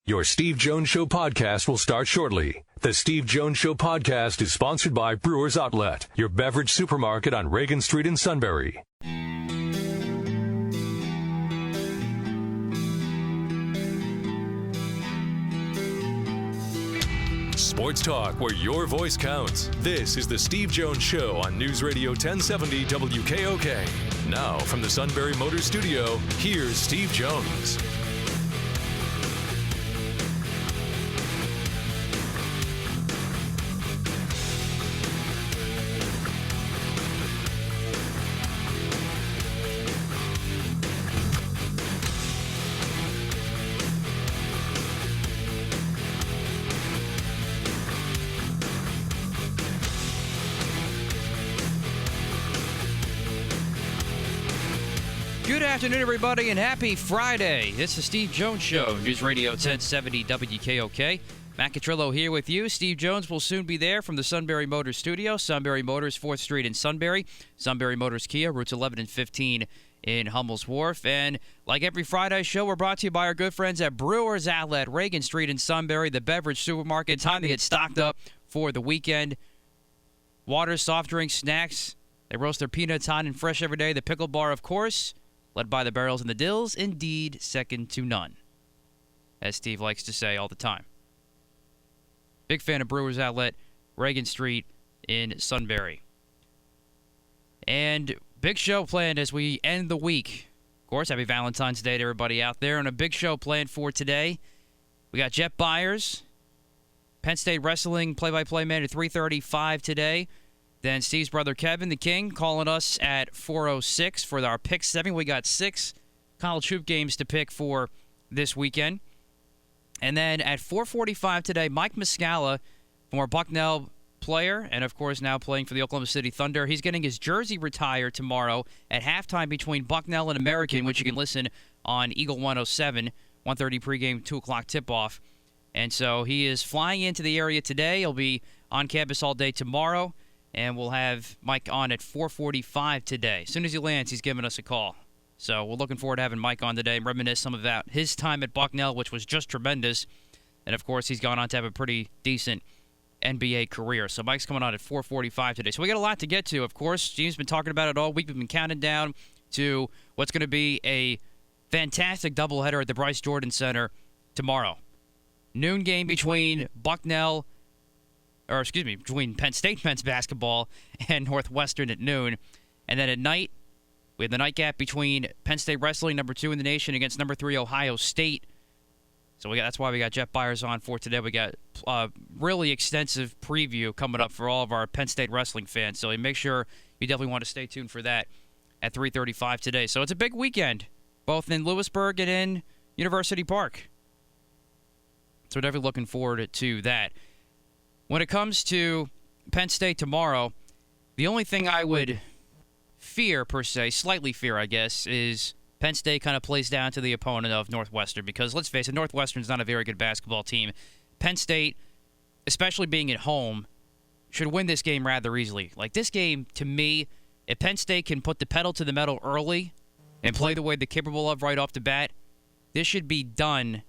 Your Steve Jones Show podcast will start shortly. The Steve Jones Show podcast is sponsored by Brewers Outlet, your beverage supermarket on Reagan Street in Sunbury. Sports talk where your voice counts. This is the Steve Jones Show on News Radio 1070 WKOK. Now, from the Sunbury Motors Studio, here's Steve Jones. Good afternoon, everybody, and happy Friday. This is Steve Jones Show, News Radio 1070 WKOK. Matt Catrillo here with you. Steve Jones will soon be there from the Sunbury Motors Studio. Sunbury Motors, 4th Street in Sunbury. Sunbury Motors Kia, routes 11 and 15 in Hummel's Wharf. And like every Friday show, we're brought to you by our good friends at Brewers Outlet, Reagan Street in Sunbury, the beverage supermarket. Time to get stocked up for the weekend. Water, soft drinks, snacks. They roast their peanuts hot and fresh every day. The pickle bar, of course. Led by the barrels and the dills, indeed second to none, as Steve likes to say all the time. Big fan of Brewers Outlet, Reagan Street in Sunbury. And big show planned as we end the week. Of course, happy Valentine's Day to everybody out there. And a big show planned for today. We got Jeff Byers, Penn State Wrestling Play-By-Play man at 3:35 today. Then Steve's brother Kevin, the King, calling us at 4:06 for our Pick 7. We got 6 college hoop games to pick for this weekend. And then at 4:45 today, Mike Muscala, former Bucknell player, and of course now playing for the Oklahoma City Thunder. He's getting his jersey retired tomorrow at halftime between Bucknell and American, which you can listen on Eagle 107, 1:30 pregame, 2 o'clock tip-off. And so he is flying into the area today. He'll be on campus all day tomorrow. And we'll have Mike on at 4:45 today. As soon as he lands, he's giving us a call. So we're looking forward to having Mike on today and reminisce some about his time at Bucknell, which was just tremendous. And, of course, he's gone on to have a pretty decent NBA career. So Mike's coming on at 4:45 today. So we got a lot to get to, of course. Steve's been talking about it all week. We've been counting down to what's going to be a fantastic doubleheader at the Bryce Jordan Center tomorrow. Noon game between between Penn State men's basketball and Northwestern at noon. And then at night, we have the nightcap between Penn State Wrestling, number 2 in the nation, against number 3 Ohio State. So that's why we got Jeff Byers on for today. We got a really extensive preview coming up for all of our Penn State Wrestling fans. So make sure you definitely want to stay tuned for that at 3:35 today. So it's a big weekend, both in Lewisburg and in University Park. So we're definitely looking forward to that. When it comes to Penn State tomorrow, the only thing I would fear, per se, slightly fear, I guess, is Penn State kind of plays down to the opponent of Northwestern. Because, let's face it, Northwestern's not a very good basketball team. Penn State, especially being at home, should win this game rather easily. Like, this game, to me, if Penn State can put the pedal to the metal early and play the way they're capable of right off the bat, this should be done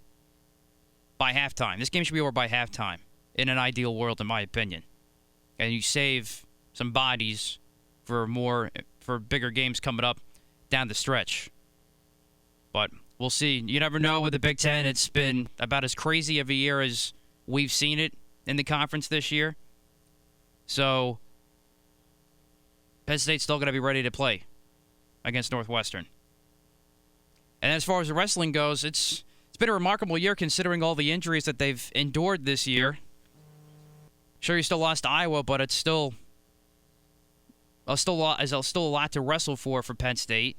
by halftime. This game should be over by halftime. In an ideal world, in my opinion. And you save some bodies for bigger games coming up down the stretch. But we'll see. You never know with the Big Ten. It's been about as crazy of a year as we've seen it in the conference this year. So Penn State's still going to be ready to play against Northwestern. And as far as the wrestling goes, it's been a remarkable year considering all the injuries that they've endured this year. Sure, you still lost to Iowa, but it's still a lot to wrestle for Penn State.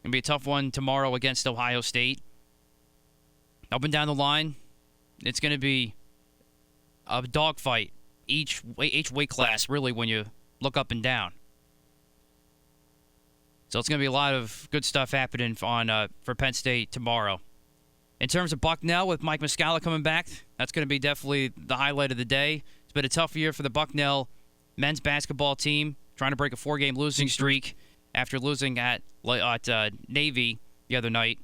Gonna be a tough one tomorrow against Ohio State. Up and down the line, it's gonna be a dogfight each weight class, really, when you look up and down. So it's gonna be a lot of good stuff happening for Penn State tomorrow. In terms of Bucknell, with Mike Muscala coming back, that's going to be definitely the highlight of the day. It's been a tough year for the Bucknell men's basketball team, trying to break a 4-game losing streak after losing at Navy the other night.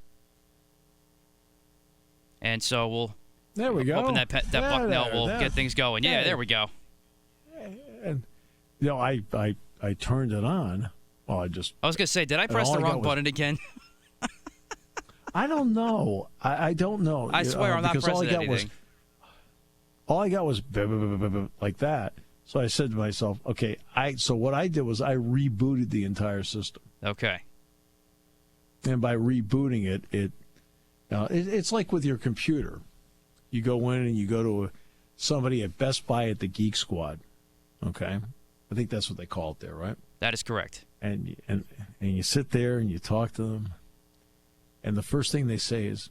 And so we'll. There we go. Hoping that Bucknell will get things going. Yeah, there we go. And I turned it on. Well, I was going to say, did I press the wrong button again? I don't know. I don't know. I swear I'm not pressing anything. All I got was like that. So I said to myself, okay, so what I did was I rebooted the entire system. Okay. And by rebooting it's like with your computer. You go in and you go to somebody at Best Buy at the Geek Squad. Okay? I think that's what they call it there, right? That is correct. And you sit there and you talk to them. And the first thing they say is,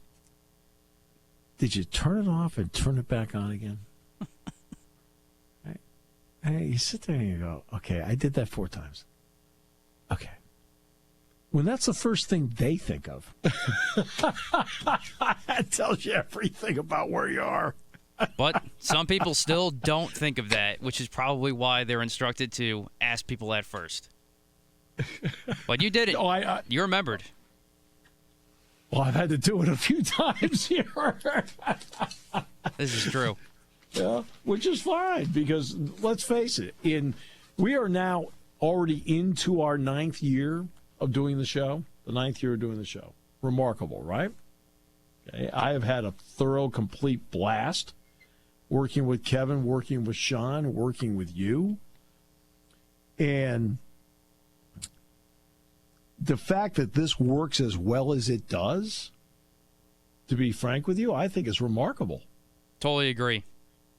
did you turn it off and turn it back on again? And you sit there and you go, okay, I did that 4 times. Okay. When that's the first thing they think of, that tells you everything about where you are. But some people still don't think of that, which is probably why they're instructed to ask people at first. But you did it. You remembered. Well, I've had to do it a few times here. This is true. Yeah, which is fine because let's face it, we are now already into our 9th year of doing the show. The 9th year of doing the show. Remarkable, right? Okay, I have had a thorough, complete blast working with Kevin, working with Sean, working with you. And the fact that this works as well as it does, to be frank with you, I think is remarkable. Totally agree.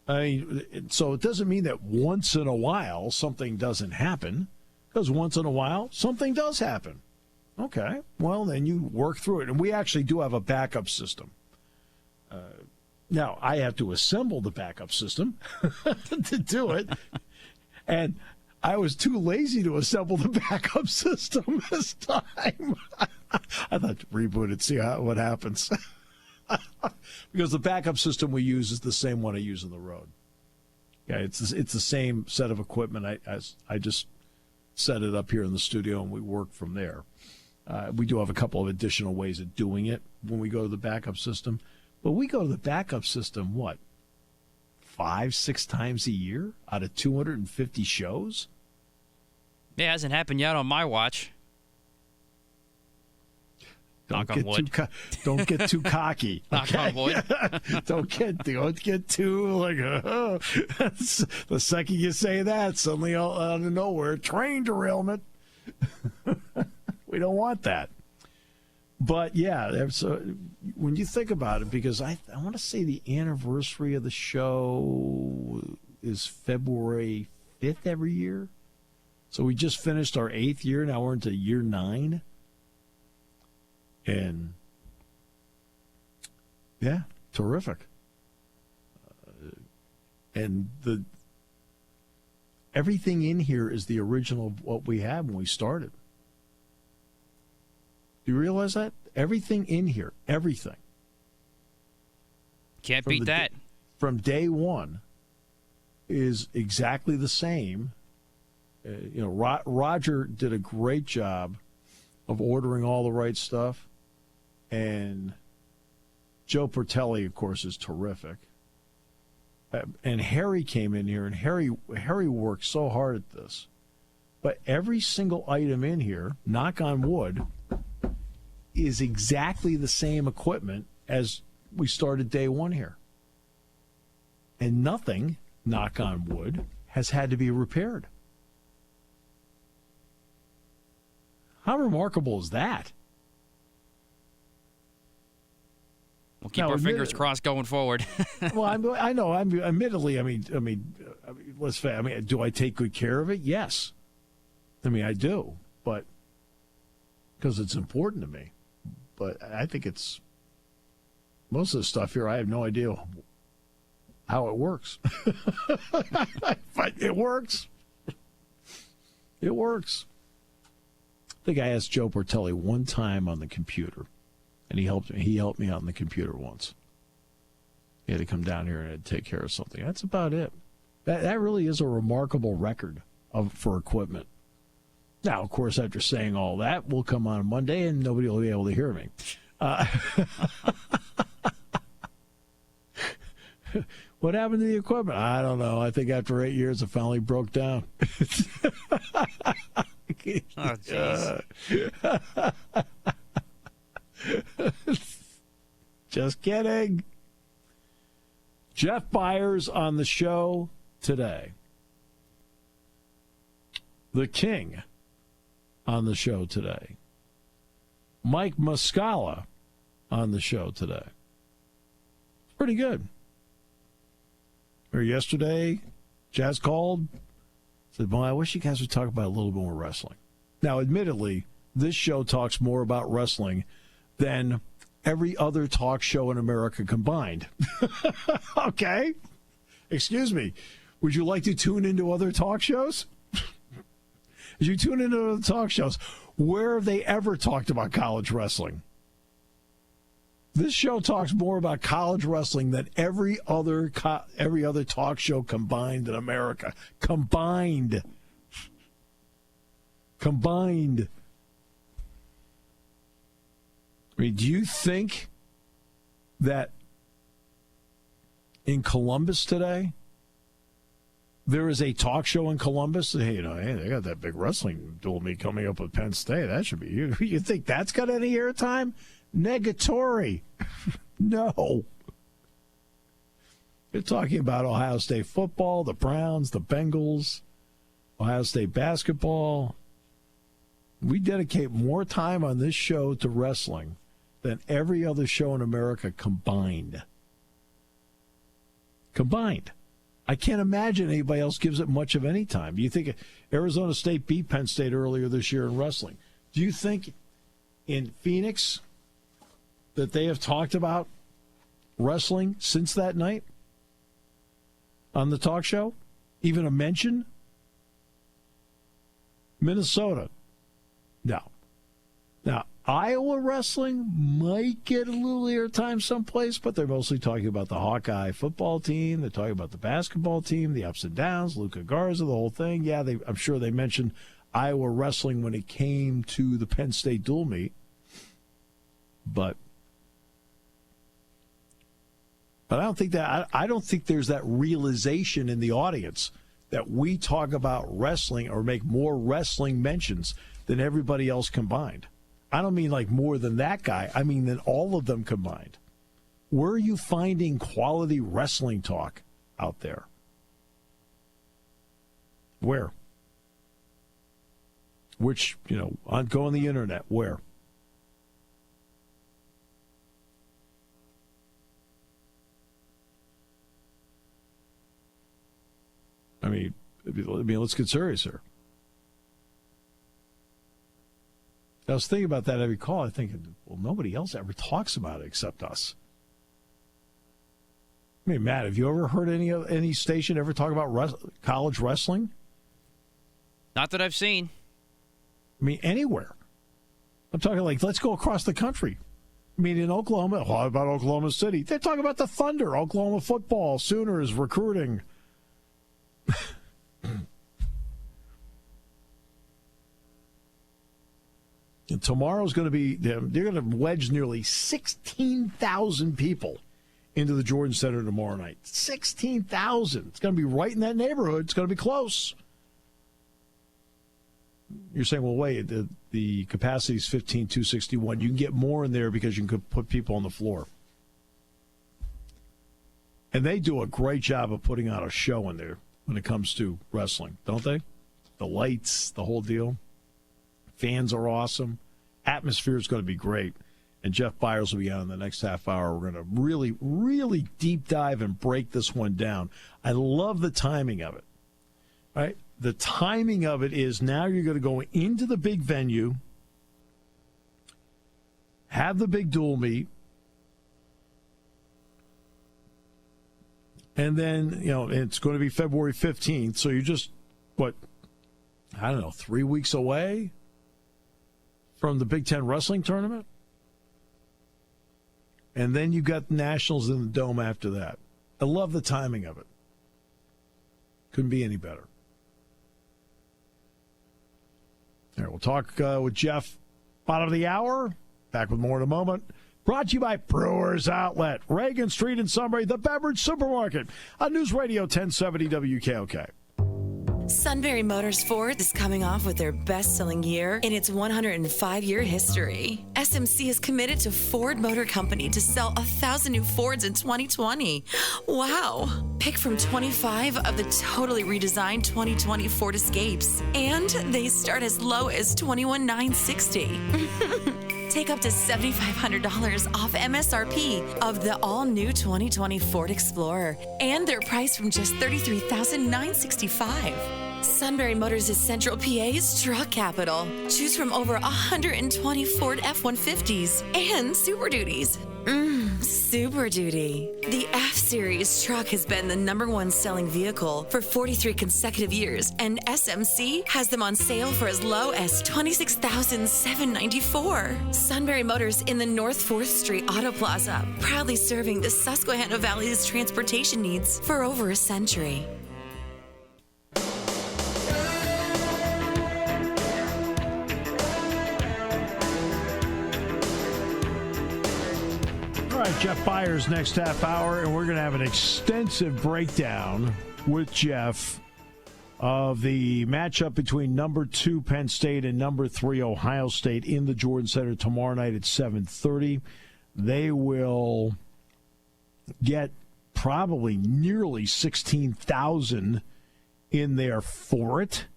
I mean, so it doesn't mean that once in a while something doesn't happen, because once in a while something does happen. Okay, well, then you work through it. And we actually do have a backup system. Now, I have to assemble the backup system to do it. And I was too lazy to assemble the backup system this time. I thought reboot it, see what happens. Because the backup system we use is the same one I use on the road. Yeah, it's the same set of equipment. I just set it up here in the studio and we work from there. We do have a couple of additional ways of doing it when we go to the backup system. But we go to the backup system, 5-6 times a year out of 250 shows? Yeah, it hasn't happened yet on my watch. Knock on wood. Don't get too cocky. Knock on wood. Don't get too like. The second you say that, suddenly out of nowhere, train derailment. We don't want that. But yeah, when you think about it, because I want to say the anniversary of the show is February 5th every year. So we just finished our 8th year. Now we're into year 9. And, yeah, terrific. And everything in here is the original of what we had when we started. Do you realize that? Everything in here, everything. Can't beat that. From day one is exactly the same. Roger did a great job of ordering all the right stuff. And Joe Pertelli, of course, is terrific. And Harry came in here, and Harry worked so hard at this. But every single item in here, knock on wood, is exactly the same equipment as we started day one here. And nothing, knock on wood, has had to be repaired. How remarkable is that? We'll keep our fingers crossed going forward. Well, I know. Admittedly, I mean, let's say, do I take good care of it? Yes. I do, but because it's important to me. But I think it's most of the stuff here. I have no idea how it works. But it works. It works. I think I asked Joe Pertelli one time on the computer. And he helped me out on the computer once. He had to come down here and take care of something. That's about it. That really is a remarkable record for equipment. Now, of course, after saying all that, we'll come on Monday and nobody will be able to hear me. What happened to the equipment? I don't know. I think after 8 years, it finally broke down. Oh, jeez. Just kidding. Jeff Byers on the show today. The King on the show today. Mike Muscala on the show today. It's pretty good. Or yesterday, Jazz called, said, "Boy, I wish you guys would talk about a little bit more wrestling." Now, admittedly, this show talks more about wrestling than every other talk show in America combined. Okay? Excuse me. Would you like to tune into other talk shows? As you tune into other talk shows, where have they ever talked about college wrestling? This show talks more about college wrestling than every other talk show combined in America. Combined. I mean, do you think that in Columbus today, there is a talk show in Columbus? Hey, they got that big wrestling duel meet coming up with Penn State. That should be you. You think that's got any airtime? Negatory. No. You're talking about Ohio State football, the Browns, the Bengals, Ohio State basketball. We dedicate more time on this show to wrestling than every other show in America combined. Combined. I can't imagine anybody else gives it much of any time. Do you think Arizona State beat Penn State earlier this year in wrestling? Do you think in Phoenix that they have talked about wrestling since that night on the talk show? Even a mention? Minnesota? No. Now, Iowa wrestling might get a little airtime someplace, but they're mostly talking about the Hawkeye football team. They're talking about the basketball team, the ups and downs, Luka Garza, the whole thing. Yeah, I'm sure they mentioned Iowa wrestling when it came to the Penn State dual meet. But I don't think there's that realization in the audience that we talk about wrestling or make more wrestling mentions than everybody else combined. I don't mean like more than that guy. I mean than all of them combined. Where are you finding quality wrestling talk out there? Where? Which, go on the internet. Where? I mean, let's get serious here. I was thinking about that every call. I think, well, nobody else ever talks about it except us. I mean, Matt, have you ever heard any station ever talk about college wrestling? Not that I've seen. I mean, anywhere. I'm talking like, let's go across the country. I mean, in Oklahoma, what about Oklahoma City? They're talking about the Thunder, Oklahoma football, Sooners, recruiting. And tomorrow's going to be, they're going to wedge nearly 16,000 people into the Jordan Center tomorrow night. 16,000. It's going to be right in that neighborhood. It's going to be close. You're saying, well, wait, the capacity is 15,261. You can get more in there because you can put people on the floor. And they do a great job of putting on a show in there when it comes to wrestling, don't they? The lights, the whole deal. Fans are awesome. Atmosphere is going to be great. And Jeff Byers will be on in the next half hour. We're going to really, really deep dive and break this one down. I love the timing of it. Right? The timing of it is now you're going to go into the big venue, have the big dual meet, and then, it's going to be February 15th. So you're just, 3 weeks away from the Big Ten wrestling tournament? And then you got the Nationals in the Dome after that. I love the timing of it. Couldn't be any better. All right, we'll talk with Jeff bottom of the hour. Back with more in a moment. Brought to you by Brewers Outlet, Reagan Street in Sunbury, the beverage supermarket on News Radio 1070 WKOK. Sunbury Motors Ford is coming off with their best-selling year in its 105-year history. SMC is committed to Ford Motor Company to sell 1,000 new Fords in 2020. Wow! Pick from 25 of the totally redesigned 2020 Ford Escapes, and they start as low as $21,960. Take up to $7,500 off MSRP of the all-new 2020 Ford Explorer, and they're priced from just $33,965. Sunbury Motors is Central PA's truck capital. Choose from over 120 Ford F-150s and Super Duties. Super Duty. The F-Series truck has been the #1 selling vehicle for 43 consecutive years, and SMC has them on sale for as low as $26,794. Sunbury Motors in the North 4th Street Auto Plaza, proudly serving the Susquehanna Valley's transportation needs for over a century. All right, Jeff Byers next half hour, and we're going to have an extensive breakdown with Jeff of the matchup between number 2 Penn State and number 3 Ohio State in the Jordan Center tomorrow night at 7:30. They will get probably nearly 16,000 in there for it,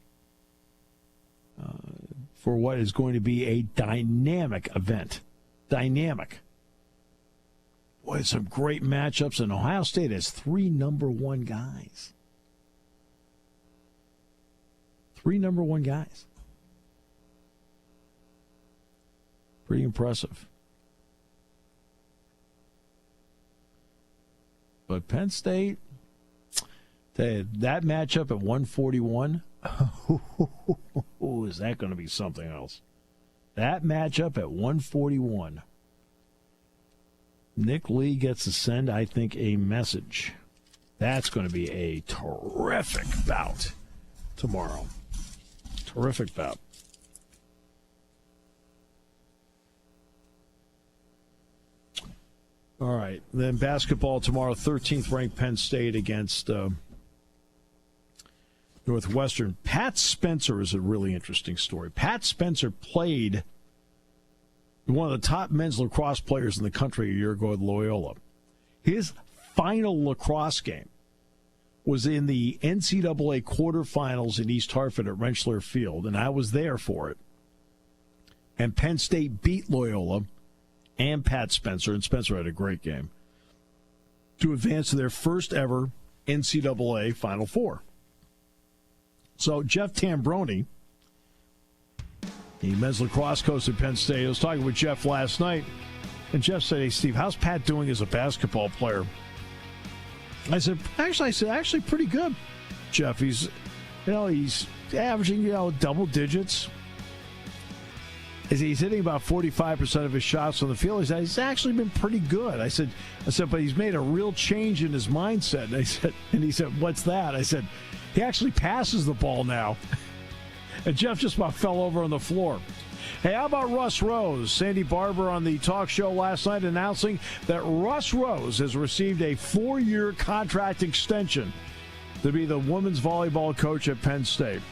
for what is going to be a dynamic event. Dynamic. Boy, some great matchups, and Ohio State has 3 number 1 guys. 3 number 1 guys. Pretty impressive. But Penn State, that matchup at 141, is that going to be something else? That matchup at 141. Nick Lee gets to send, I think, a message. That's going to be a terrific bout tomorrow. Terrific bout. All right. Then basketball tomorrow, 13th ranked Penn State against Northwestern. Pat Spencer is a really interesting story. Pat Spencer played one of the top men's lacrosse players in the country a year ago at Loyola. His final lacrosse game was in the NCAA quarterfinals in East Hartford at Rentschler Field, and I was there for it. And Penn State beat Loyola and Pat Spencer, and Spencer had a great game, to advance to their first ever NCAA Final Four. So Jeff Tambroni, the men's lacrosse coach at Penn State, I was talking with Jeff last night, and Jeff said, "Hey, Steve, how's Pat doing as a basketball player?" I said, actually pretty good, Jeff. He's averaging, double digits. He's hitting about 45% of his shots on the field. He said, he's actually been pretty good. I said, but he's made a real change in his mindset. And he said, what's that? I said, he actually passes the ball now. And Jeff just about fell over on the floor. Hey, how about Russ Rose? Sandy Barber on the talk show last night announcing that Russ Rose has received a 4-year contract extension to be the women's volleyball coach at Penn State.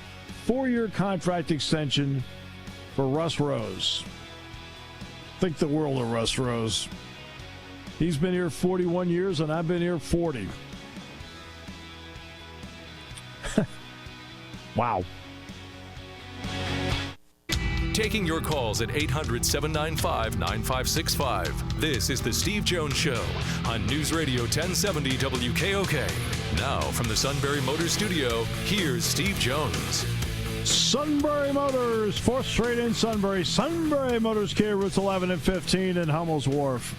4-year contract extension for Russ Rose. Think the world of Russ Rose. He's been here 41 years, and I've been here 40. Wow. Taking your calls at 800-795-9565. This is the Steve Jones Show on News Radio 1070 WKOK. Now, from the Sunbury Motors Studio, here's Steve Jones. Sunbury Motors, 4th Street in Sunbury. Sunbury Motors Kia, routes 11 and 15 in Hummel's Wharf.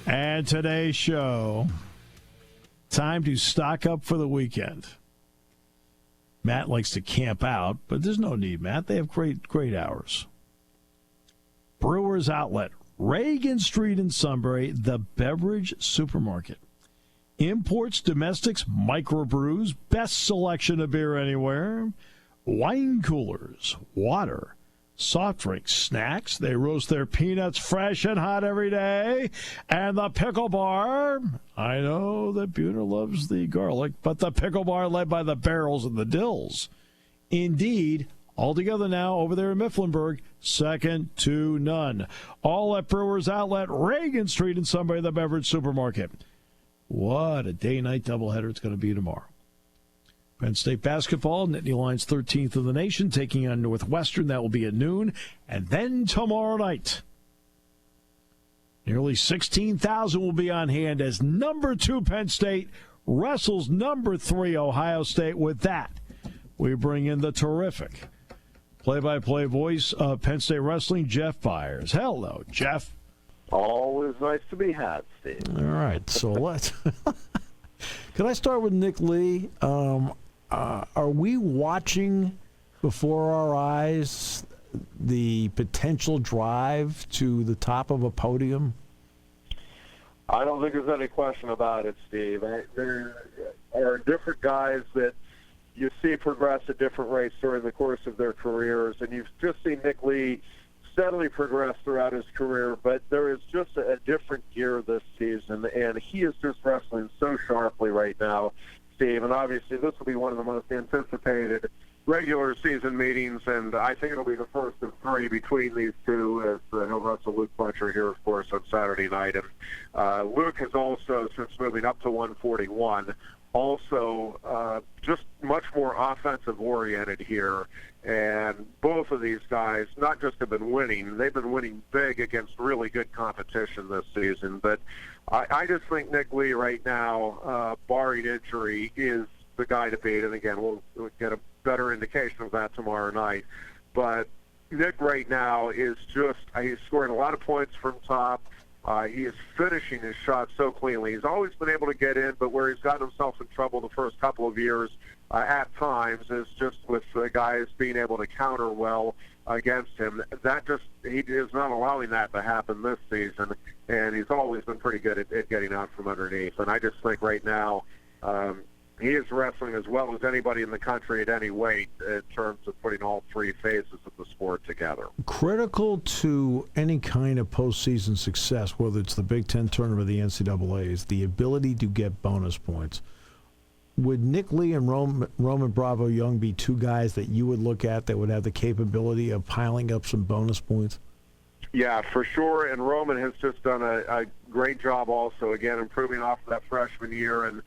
And today's show, time to stock up for the weekend. Matt likes to camp out, but there's no need, Matt. They have great hours. Brewers Outlet, Reagan Street in Sunbury, the beverage supermarket. Imports, domestics, microbrews, best selection of beer anywhere. Wine coolers, water, soft drinks, snacks. They roast their peanuts fresh and hot every day. And the pickle bar. I know that Buhner loves the garlic, but the pickle bar led by the barrels and the dills. Indeed, all together now over there in Mifflinburg, second to none. All at Brewers Outlet, Reagan Street in Sunbury, the beverage supermarket. What a day-night doubleheader it's going to be tomorrow. Penn State basketball, Nittany Lions 13th in the nation, taking on Northwestern. That will be at noon. And then tomorrow night, nearly 16,000 will be on hand as number 2 Penn State wrestles number 3 Ohio State. With that, we bring in the terrific play-by-play voice of Penn State Wrestling, Jeff Byers. Hello, Jeff. Always nice to be had, Steve. All right, so let's. Can I start with Nick Lee? Are we watching before our eyes the potential drive to the top of a podium? I don't think there's any question about it, Steve. There are different guys that you see progress at different rates during the course of their careers, and you've just seen Nick Lee steadily progress throughout his career, but there is just a different gear this season, and he is just wrestling so sharply right now, Steve, and obviously this will be one of the most anticipated regular season meetings, and I think it'll be the first of 3 between these two, as he'll wrestle Luke Fletcher here, of course, on Saturday night. And Luke has also, since moving up to 141, also just much more offensive-oriented here. And both of these guys not just have been winning, they've been winning big against really good competition this season. But I just think Nick Lee right now, barring injury, is the guy to beat. And again, we'll get a better indication of that tomorrow night. But Nick right now is just, he's scoring a lot of points from top. He is finishing his shots so cleanly. He's always been able to get in, but where he's gotten himself in trouble the first couple of years at times is just with the guys being able to counter well against him. That just, he is not allowing that to happen this season, and he's always been pretty good at getting out from underneath. And I just think right now he is wrestling as well as anybody in the country at any weight in terms of putting all 3 phases of the sport together. Critical to any kind of postseason success, whether it's the Big Ten tournament or the NCAA, is the ability to get bonus points. Would Nick Lee and Roman Bravo Young be 2 guys that you would look at that would have the capability of piling up some bonus points? Yeah, for sure, and Roman has just done a great job also, again, improving off of that freshman year. And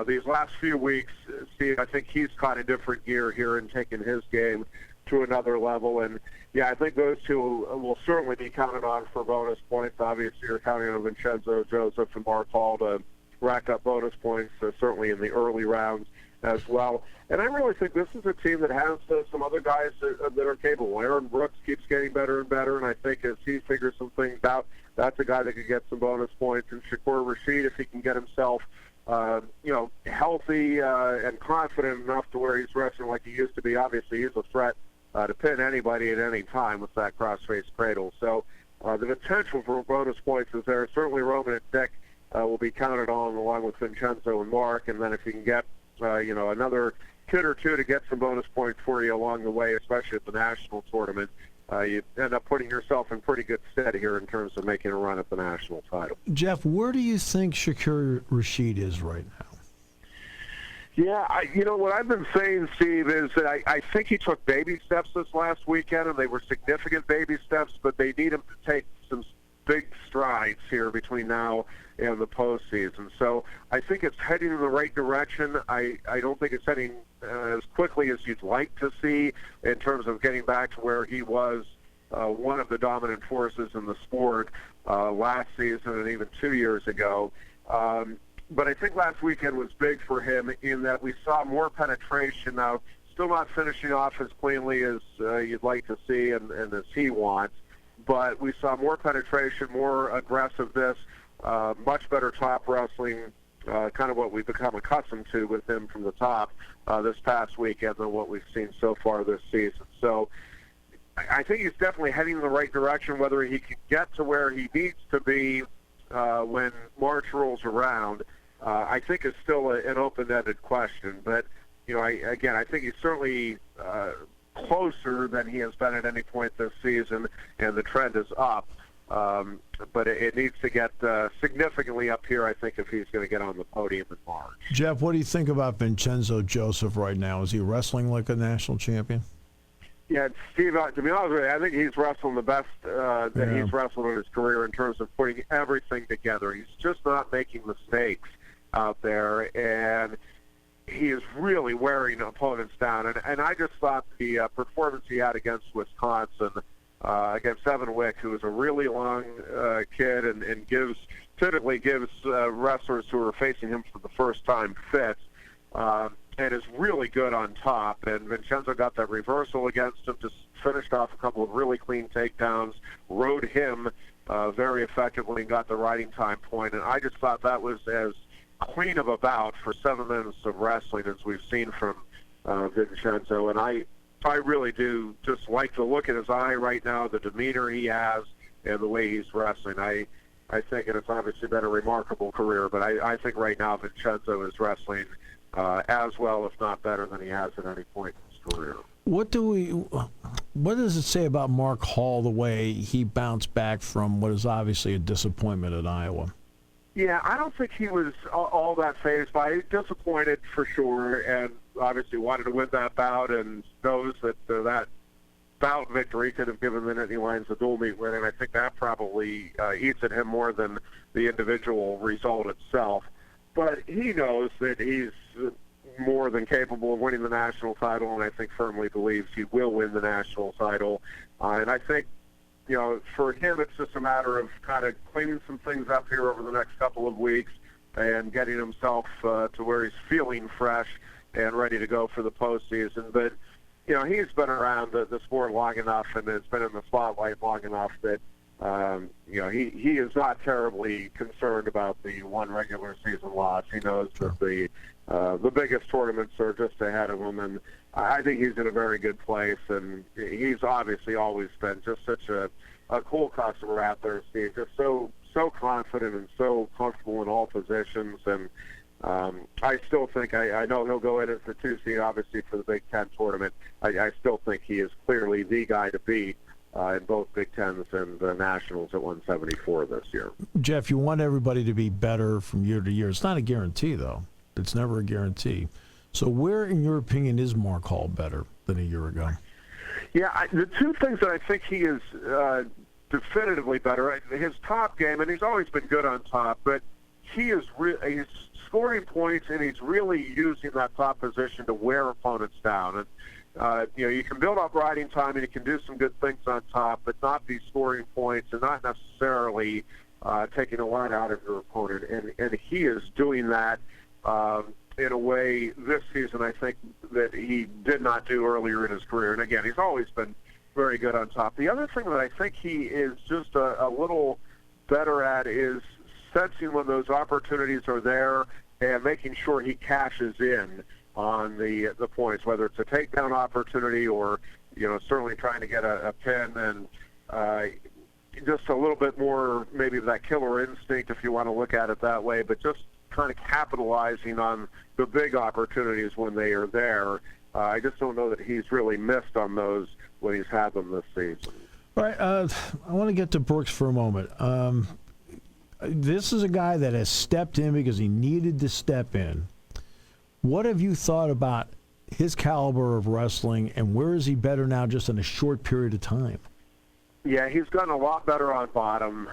these last few weeks, Steve, I think he's caught a different gear here and taken his game to another level. And, yeah, I think those 2 will certainly be counted on for bonus points. Obviously, you're counting on Vincenzo Joseph and Mark Hall to rack up bonus points, certainly in the early rounds as well. And I really think this is a team that has some other guys that are capable. Aaron Brooks keeps getting better and better, and I think as he figures some things out, that's a guy that could get some bonus points. And Shakur Rashid, if he can get himself healthy and confident enough to where he's wrestling like he used to be, obviously he's a threat to pin anybody at any time with that cross-face cradle. So the potential for bonus points is there. Certainly Roman and Dick will be counted on along with Vincenzo and Mark, and then if you can get another kid or 2 to get some bonus points for you along the way, especially at the national tournament, you end up putting yourself in pretty good stead here in terms of making a run at the national title. Jeff, where do you think Shakur Rashid is right now? Yeah, what I've been saying, Steve, is that I think he took baby steps this last weekend, and they were significant baby steps, but they need him to take some big strides here between now and the postseason. So I think it's heading in the right direction. I don't think it's heading as quickly as you'd like to see in terms of getting back to where he was one of the dominant forces in the sport last season and even 2 years ago. But I think last weekend was big for him in that we saw more penetration. Now, still not finishing off as cleanly as you'd like to see and as he wants, but we saw more penetration, more aggressiveness, much better top wrestling, kind of what we've become accustomed to with him from the top this past weekend than what we've seen so far this season. So I think he's definitely heading in the right direction. Whether he can get to where he needs to be when March rolls around, I think is still an open-ended question. But, I think he's certainly closer than he has been at any point this season, and the trend is up. But it needs to get significantly up here, I think, if he's going to get on the podium in March. Jeff, what do you think about Vincenzo Joseph right now? Is he wrestling like a national champion? Yeah, Steve, to be honest with you, I think he's wrestling the best that he's wrestled in his career in terms of putting everything together. He's just not making mistakes out there, and he is really wearing opponents down. And I just thought the performance he had against Wisconsin, against Evan Wick, who is a really long kid and typically gives wrestlers who are facing him for the first time fits, and is really good on top. And Vincenzo got that reversal against him, just finished off a couple of really clean takedowns, rode him very effectively, and got the riding time point. And I just thought that was as clean of a bout for 7 minutes of wrestling as we've seen from Vincenzo. And I really do just like the look in his eye right now, the demeanor he has, and the way he's wrestling. I think, and it's obviously been a remarkable career, but I think right now Vincenzo is wrestling as well, if not better, than he has at any point in his career. What does it say about Mark Hall, the way he bounced back from what is obviously a disappointment at Iowa? Yeah, I don't think he was all that fazed by it. Disappointed for sure, and obviously wanted to win that bout, and knows that that bout victory could have given the Nittany Lions a dual meet win, and I think that probably eats at him more than the individual result itself. But he knows that he's more than capable of winning the national title, and I think firmly believes he will win the national title. And I think, for him, it's just a matter of kind of cleaning some things up here over the next couple of weeks and getting himself to where he's feeling fresh and ready to go for the postseason. But, he's been around the sport long enough and has been in the spotlight long enough that, he is not terribly concerned about the one regular season loss. He knows that the biggest tournaments are just ahead of him, and I think he's in a very good place, and he's obviously always been just such a cool customer out there, Steve, just so confident and so comfortable in all positions, and I still think, I know he'll go in as the 2 seed, obviously, for the Big Ten tournament. I still think he is clearly the guy to beat in both Big Tens and the Nationals at 174 this year. Jeff, you want everybody to be better from year to year. It's not a guarantee, though. It's never a guarantee. So where, in your opinion, is Mark Hall better than a year ago? Yeah, the two things that I think he is definitively better, his top game, and he's always been good on top, but he's scoring points, and he's really using that top position to wear opponents down. And you can build up riding time, and you can do some good things on top, but not be scoring points and not necessarily taking a line out of your opponent. And he is doing that in a way this season, I think, that he did not do earlier in his career. And again, he's always been very good on top. The other thing that I think he is just a little better at is sensing when those opportunities are there and making sure he cashes in on the points, whether it's a takedown opportunity or, certainly trying to get a pin, and just a little bit more maybe of that killer instinct, if you want to look at it that way, but just kind of capitalizing on the big opportunities when they are there. I just don't know that he's really missed on those when he's had them this season. All right, I want to get to Brooks for a moment. This is a guy that has stepped in because he needed to step in. What have you thought about his caliber of wrestling, and where is he better now just in a short period of time? Yeah, he's gotten a lot better on bottom,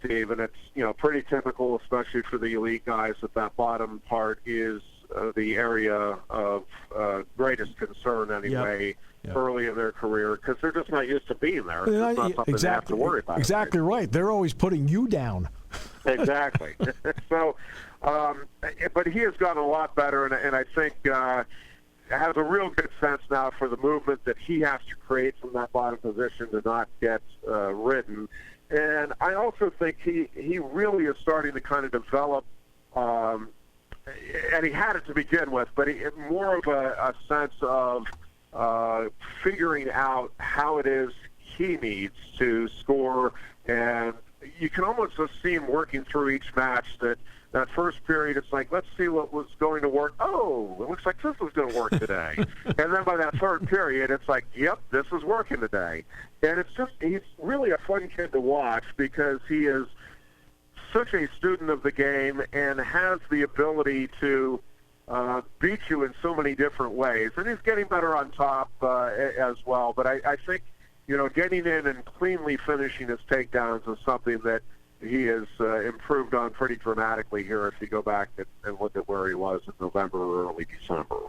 Steve, and it's pretty typical, especially for the elite guys, that bottom part is the area of greatest concern anyway. Yep. Early in their career, because they're just not used to being there. It's just not something they have to worry about. Exactly right. They're always putting you down. Exactly. So, but he has gotten a lot better, and I think has a real good sense now for the movement that he has to create from that bottom position to not get ridden. And I also think he really is starting to kind of develop, and he had it to begin with, but more of a sense of figuring out how it is he needs to score and you can almost just see him working through each match. That first period, it's like, let's see what was going to work. Oh, it looks like this was going to work today. And then by that third period, it's like, yep, this is working today. And he's really a fun kid to watch because he is such a student of the game and has the ability to beat you in so many different ways. And he's getting better on top as well. But I think, getting in and cleanly finishing his takedowns is something that he has improved on pretty dramatically here if you go back and look at where he was in November or early December.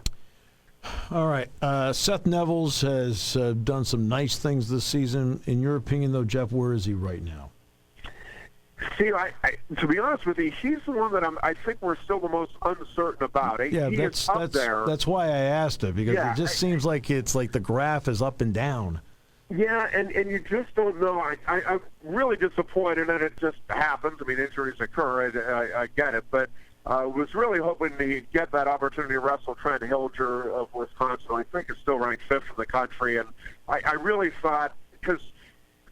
All right. Seth Nevels has done some nice things this season. In your opinion, though, Jeff, where is he right now? See, to be honest with you, he's the one that I think we're still the most uncertain about. That's up there. That's why I asked it, because it just seems like it's like the graph is up and down. Yeah, and you just don't know. I'm really disappointed that it just happens. I mean, injuries occur. I get it. But was really hoping to get that opportunity to wrestle Trent Hilger of Wisconsin. I think is still ranked 5th in the country. And I really thought, because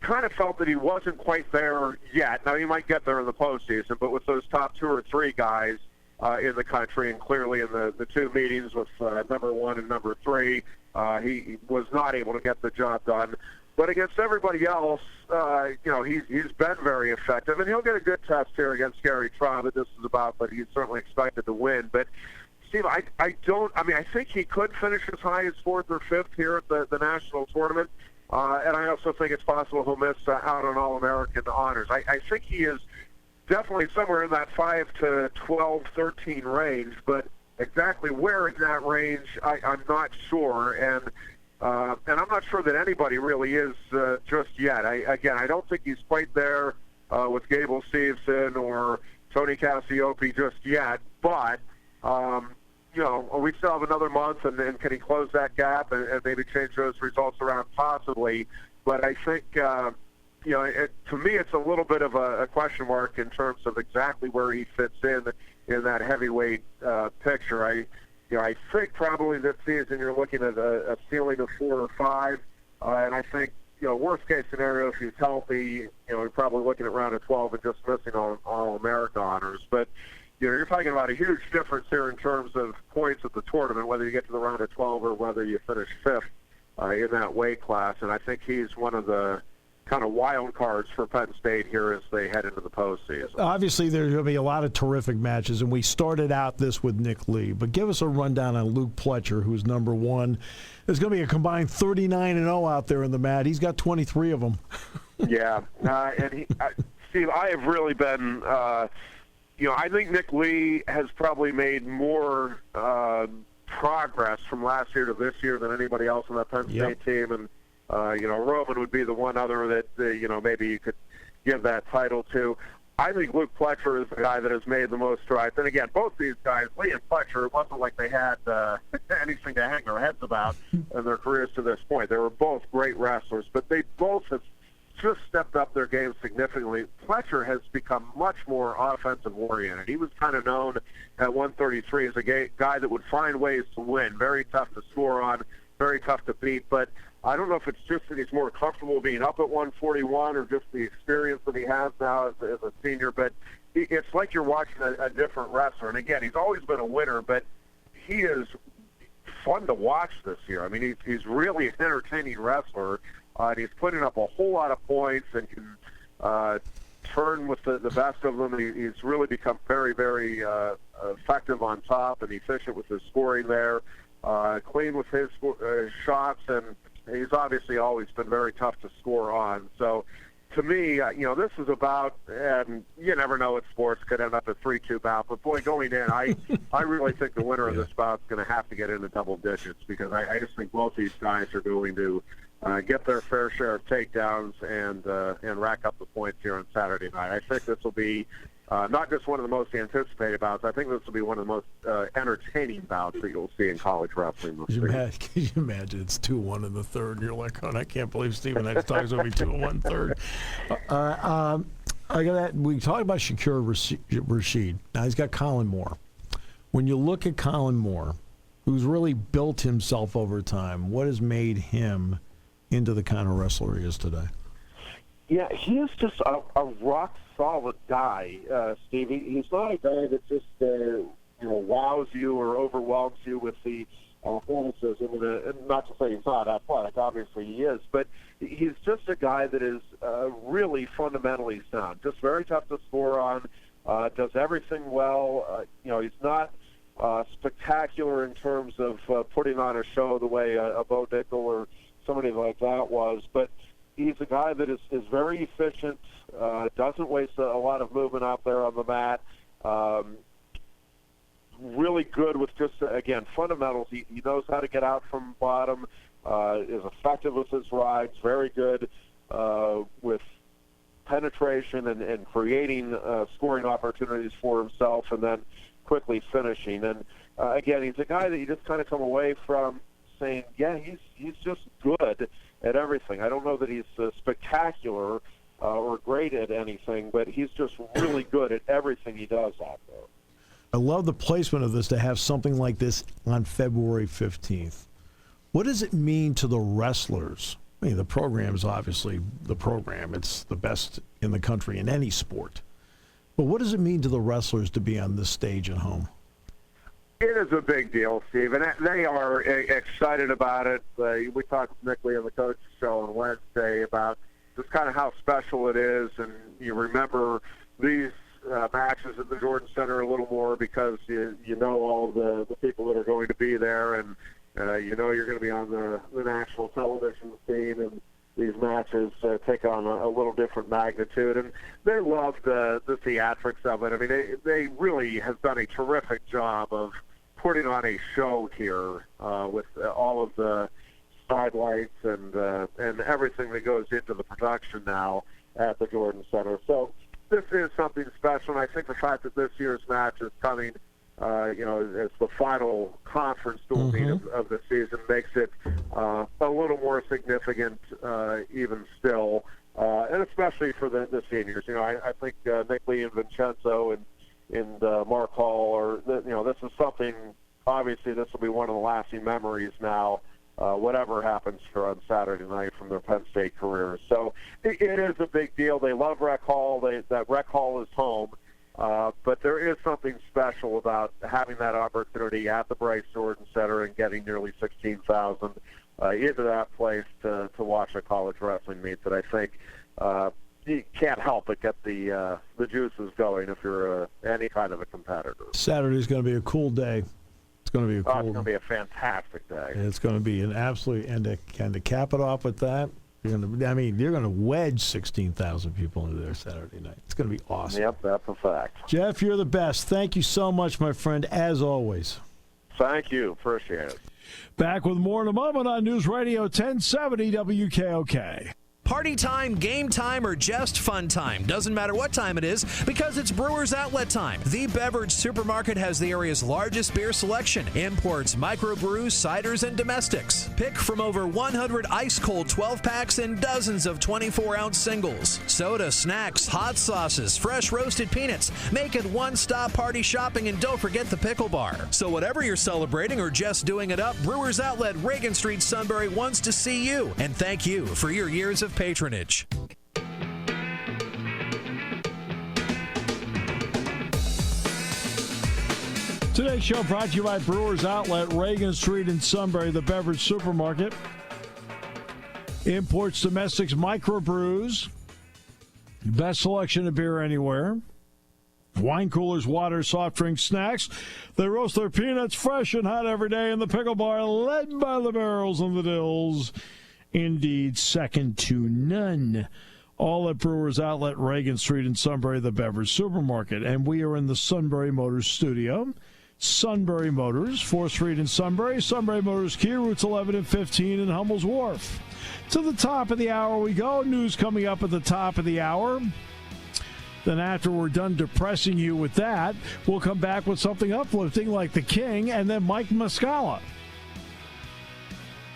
kind of felt that he wasn't quite there yet. Now, he might get there in the postseason, but with those top 2 or 3 guys in the country, and clearly in the 2 meetings with number 1 and number 3, he was not able to get the job done. But against everybody else, he's been very effective, and he'll get a good test here against Gary Traub that this is about, but he's certainly expected to win. But, Steve, I think he could finish as high as 4th or 5th here at the national tournament, and I also think it's possible he'll miss out on All-American honors. I think he is definitely somewhere in that 5 to 12, 13 range, but exactly where in that range, I'm not sure, and I'm not sure that anybody really is just yet. I don't think he's quite there with Gable Stevenson or Tony Cassiope just yet, but we still have another month, and can he close that gap and maybe change those results around possibly? But I think, to me, it's a little bit of a question mark in terms of exactly where he fits in that heavyweight picture. I think probably this season you're looking at a ceiling of 4 or 5, and I think, worst case scenario, if he's healthy, you're probably looking at round of 12 and just missing All-America honors. But you're talking about a huge difference here in terms of points at the tournament, whether you get to the round of 12 or whether you finish 5th in that weight class. And I think he's one of the kind of wild cards for Penn State here as they head into the postseason. Obviously, there's going to be a lot of terrific matches, and we started out this with Nick Lee. But give us a rundown on Luke Pletcher, who's number 1. There's going to be a combined 39-0 out there in the mat. He's got 23 of them. Yeah, and Steve, I have really been. I think Nick Lee has probably made more progress from last year to this year than anybody else on that Penn State team, and Roman would be the one other that maybe you could give that title to. I think Luke Pletcher is the guy that has made the most strides. And again, both these guys, Lee and Pletcher, it wasn't like they had anything to hang their heads about in their careers to this point. They were both great wrestlers, but they both have just stepped up their game significantly. Pletcher has become much more offensive-oriented. He was kind of known at 133 as a guy that would find ways to win, very tough to score on, very tough to beat, but I don't know if it's just that he's more comfortable being up at 141 or just the experience that he has now as a senior, but it's like you're watching a different wrestler. And again, he's always been a winner, but he is fun to watch this year. I mean, he's really an entertaining wrestler, and he's putting up a whole lot of points and can turn with the best of them. He's really become very, very effective on top and efficient with his scoring there, clean with his shots, and he's obviously always been very tough to score on. So, to me, this is about, and you never know what sports could end up a 3-2 bout, but boy, going in, I really think the winner of this bout is going to have to get into double digits, because I just think both these guys are going to get their fair share of takedowns and rack up the points here on Saturday night. I think this will be not just one of the most anticipated bouts. I think this will be one of the most entertaining bouts that you'll see in college wrestling this year. Can you imagine it's 2-1 in the third, and you're like, I can't believe Stephen X Talks will be 2-1 third. We talked about Shakur Rashid. Now he's got Colin Moore. When you look at Colin Moore, who's really built himself over time, what has made him into the kind of wrestler he is today? Yeah, he is just a rock-solid guy, Steve. He's not a guy that just wows you or overwhelms you with the athleticism. And not to say he's not athletic, obviously he is, but he's just a guy that is really fundamentally sound, just very tough to score on, does everything well. He's not spectacular in terms of putting on a show the way a Bo Dickel or somebody like that was, but he's a guy that is very efficient, doesn't waste a lot of movement out there on the mat, really good with just, again, fundamentals. He knows how to get out from bottom, is effective with his rides, very good with penetration and creating scoring opportunities for himself and then quickly finishing. And, again, he's a guy that you just kind of come away from saying, yeah, he's just good at everything. I don't know that he's spectacular or great at anything, but he's just really good at everything he does out there. I love the placement of this to have something like this on February 15th. What does it mean to the wrestlers? I mean, the program is obviously the program. It's the best in the country in any sport. But what does it mean to the wrestlers to be on this stage at home? It is a big deal, Steve, and they are excited about it. We talked with Nick Lee on the coach's show on Wednesday about just kind of how special it is, and you remember these matches at the Jordan Center a little more because you know all the people that are going to be there, and you're going to be on the national television scene, and these matches take on a little different magnitude, and they love the theatrics of it. I mean, they really have done a terrific job of putting on a show here with all of the sidelights and everything that goes into the production now at the Jordan Center. So this is something special, and I think the fact that this year's match is coming, as the final conference dual meet of the season makes it a little more significant even still, and especially for the seniors. I think Nick Lee and Vincenzo and Mark Hall this is something, obviously this will be one of the lasting memories now, whatever happens on Saturday night from their Penn State careers. So it is a big deal. They love Rec Hall. That Rec Hall is home. But there is something special about having that opportunity at the Bryce Jordan Center and getting nearly 16,000 into that place to watch a college wrestling meet that I think you can't help but get the juices going if you're any kind of a competitor. Saturday's going to be a cool day. It's going to be it's going to be a fantastic day. It's going to be an absolute, and to cap it off with that, you're going to wedge 16,000 people into there Saturday night. It's going to be awesome. Yep, that's a fact. Jeff, you're the best. Thank you so much, my friend, as always. Thank you. Appreciate it. Back with more in a moment on News Radio 1070 WKOK. Party time, game time, or just fun time. Doesn't matter what time it is because it's Brewers Outlet time. The beverage supermarket has the area's largest beer selection, imports, microbrews, ciders, and domestics. Pick from over 100 ice-cold 12-packs and dozens of 24-ounce singles. Soda, snacks, hot sauces, fresh roasted peanuts. Make it one-stop party shopping, and don't forget the pickle bar. So whatever you're celebrating or just doing it up, Brewers Outlet, Reagan Street, Sunbury wants to see you. And thank you for your years of patronage. Today's show brought to you by Brewers Outlet, Reagan Street in Sunbury, the beverage supermarket. Imports, domestics, microbrews. Best selection of beer anywhere. Wine coolers, water, soft drinks, snacks. They roast their peanuts fresh and hot every day in the pickle bar, led by the barrels and the dills. Indeed, second to none. All at Brewers Outlet, Reagan Street in Sunbury, the beverage supermarket. And we are in the Sunbury Motors studio. Sunbury Motors, 4th Street in Sunbury. Sunbury Motors Kia, routes 11 and 15 in Hummel's Wharf. To the top of the hour we go. News coming up at the top of the hour. Then after we're done depressing you with that, we'll come back with something uplifting like the King and then Mike Muscala.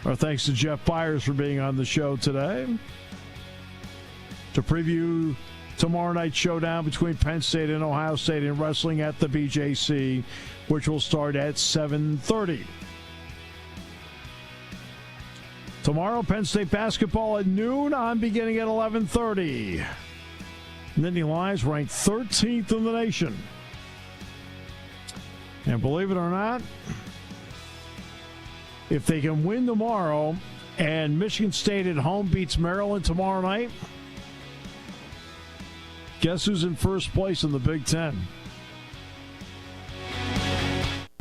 Our thanks to Jeff Byers for being on the show today. To preview tomorrow night's showdown between Penn State and Ohio State in wrestling at the BJC, which will start at 7:30. Tomorrow, Penn State basketball at noon. I'm beginning at 11:30. Nittany Lions ranked 13th in the nation. And believe it or not, if they can win tomorrow and Michigan State at home beats Maryland tomorrow night, guess who's in first place in the Big Ten?